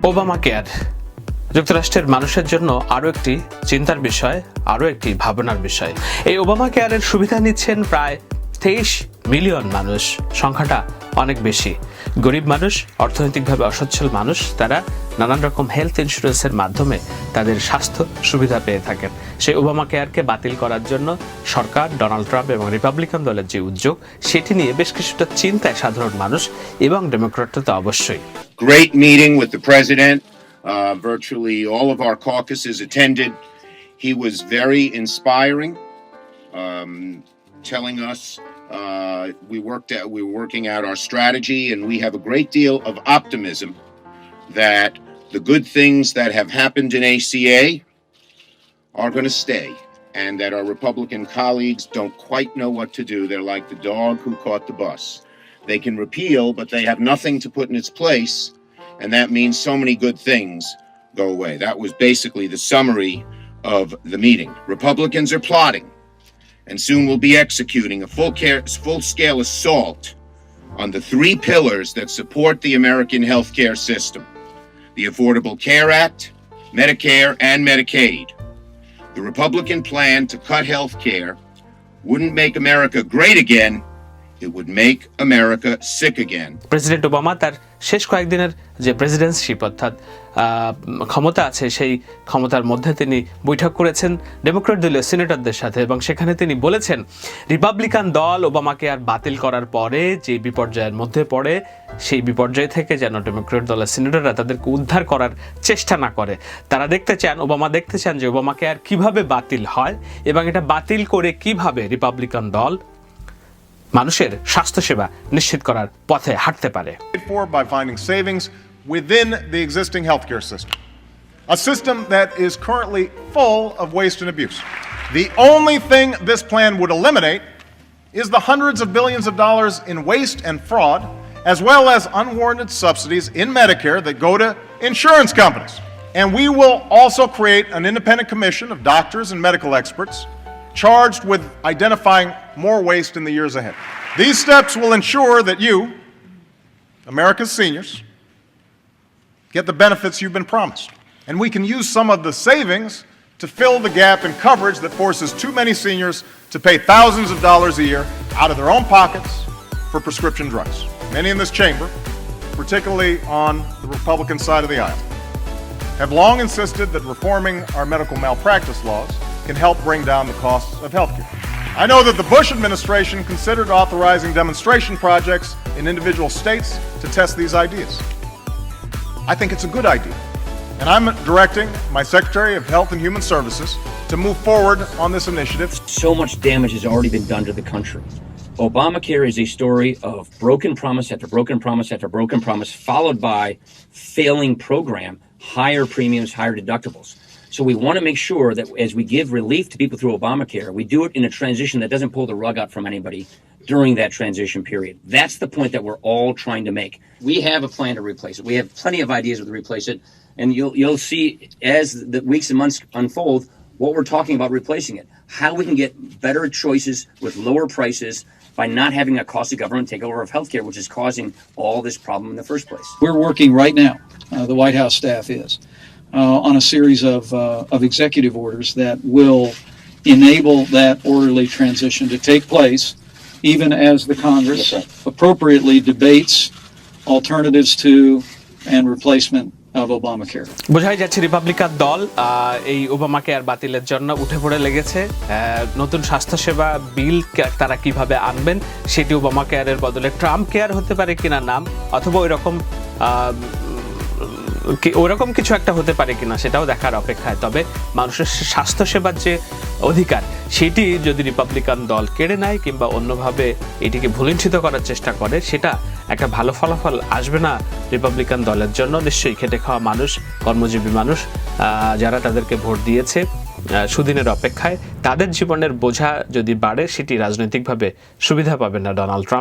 Obama care যুক্তরাষ্ট্রের মানুষের জন্য আরও একটি চিন্তার বিষয়, আরও একটি ভাবনার বিষয়। এই ওবামা কেয়ারের সুবিধা নিচ্ছেন প্রায় 23 মিলিয়ন মানুষ। সংখ্যাটা অনেক বেশি। গরিব মানুষ, অর্থনৈতিকভাবে অসচ্ছল মানুষ, তারা নানান রকম হেলথ ইন্স্যুরেন্সের মাধ্যমে তাদের স্বাস্থ্য সুবিধা পেয়ে থাকেন। সেই ওবামা কেয়ারকে বাতিল করার জন্য সরকার, ডোনাল্ড ট্রাম্প এবং রিপাবলিকান দলের যে উদ্যোগ, সেটি নিয়ে বেশ কিছুটা চিন্তায় সাধারণ মানুষ এবং ডেমোক্র্যাটরা তো অবশ্যই। Great meeting with the president. Virtually all of our caucuses attended. He was very inspiring, telling us we were working out our strategy, and we have a great deal of optimism that the good things that have happened in ACA are going to stay, and that our Republican colleagues don't quite know what to do. They're like the dog who caught the bus. They can repeal, but they have nothing to put in its place, and that means so many good things go away. That was basically the summary of the meeting. Republicans are plotting, and soon will be executing a full-scale assault on the three pillars that support the American healthcare system: the Affordable Care Act, Medicare, and Medicaid. The Republican plan to cut healthcare wouldn't make America great again. It would make America sick again. President Obama তার শেষ কয়েকদিনের যে presidentship, অর্থাৎ ক্ষমতা আছে, সেই ক্ষমতার মধ্যে তিনি বৈঠক করেছেন ডেমোক্র্যাট দলীয় সিনেটরদের সাথে, এবং সেখানে তিনি বলেছেন রিপাবলিকান দল ওবামাকে আর বাতিল করার পরে যে বিপর্যয়ের মধ্যে পড়ে, সেই বিপর্যয় থেকে যেন ডেমোক্র্যাট দলের সিনেটররা তাদেরকে উদ্ধার করার চেষ্টা না করে। তারা ওবামা দেখতে চান যে ওবামাকে আর কিভাবে বাতিল হয়, এবং এটা বাতিল করে কিভাবে রিপাবলিকান দল মানুষের স্বাস্থ্যসেবা নিশ্চিত করার পথে হাঁটতে পারে। By finding savings within the existing healthcare system, a system that is currently full of waste and abuse. The only thing this plan would eliminate is the hundreds of billions of dollars in waste and fraud, as well as unwarranted subsidies in Medicare that go to insurance companies. And we will also create an independent commission of doctors and medical experts charged with identifying more waste in the years ahead. These steps will ensure that you, America's seniors, get the benefits you've been promised. And we can use some of the savings to fill the gap in coverage that forces too many seniors to pay thousands of dollars a year out of their own pockets for prescription drugs. Many in this chamber, particularly on the Republican side of the aisle, have long insisted that reforming our medical malpractice laws can help bring down the costs of healthcare. I know that the Bush administration considered authorizing demonstration projects in individual states to test these ideas. I think it's a good idea, and I'm directing my Secretary of Health and Human Services to move forward on this initiative. So much damage has already been done to the country. Obamacare is a story of broken promise after broken promise after broken promise, followed by failing program, higher premiums, higher deductibles. So we want to make sure that as we give relief to people through Obamacare, we do it in a transition that doesn't pull the rug out from anybody during that transition period. That's the point that we're all trying to make. We have a plan to replace it. We have plenty of ideas to replace it. And you'll see as the weeks and months unfold what we're talking about replacing it. How we can get better choices with lower prices by not having a costly government takeover of healthcare, which is causing all this problem in the first place. We're working right now, the White House staff is, on a series of executive orders that will enable that orderly transition to take place, even as the Congress appropriately debates alternatives to and replacement of Obamacare. বোঝাই যাচ্ছে Republican দল এই Obama care বাতিলের জন্য উঠে পড়ে লেগেছে। নতুন স্বাস্থ্যসেবা বিল তারা কিভাবে আনবেন, সেটি ওবামা কেয়ারের বদলে ট্রাম্প কেয়ার হতে পারে কিনা নাম, অথবা ওইরকম কিছু একটা হতে পারে কিনা, সেটাও দেখার অপেক্ষায়। তবে মানুষের স্বাস্থ্যসেবার যে অধিকার, সেটি যদি রিপাবলিকান দল কেড়ে নেয় কিংবা অন্যভাবে এটিকে ভুলুণ্ঠিত করার চেষ্টা করে, সেটা একটা ভালো ফলাফল আসবে না রিপাবলিকান দলের জন্য। নিশ্চয়ই খেটে খাওয়া মানুষ, কর্মজীবী মানুষ, যারা তাদেরকে ভোট দিয়েছে সুদিনের অপেক্ষায়, তাদের জীবনের বোঝা যদি বাড়ে, সেটি রাজনৈতিকভাবে সুবিধা পাবে না ডোনাল্ড ট্রাম্প।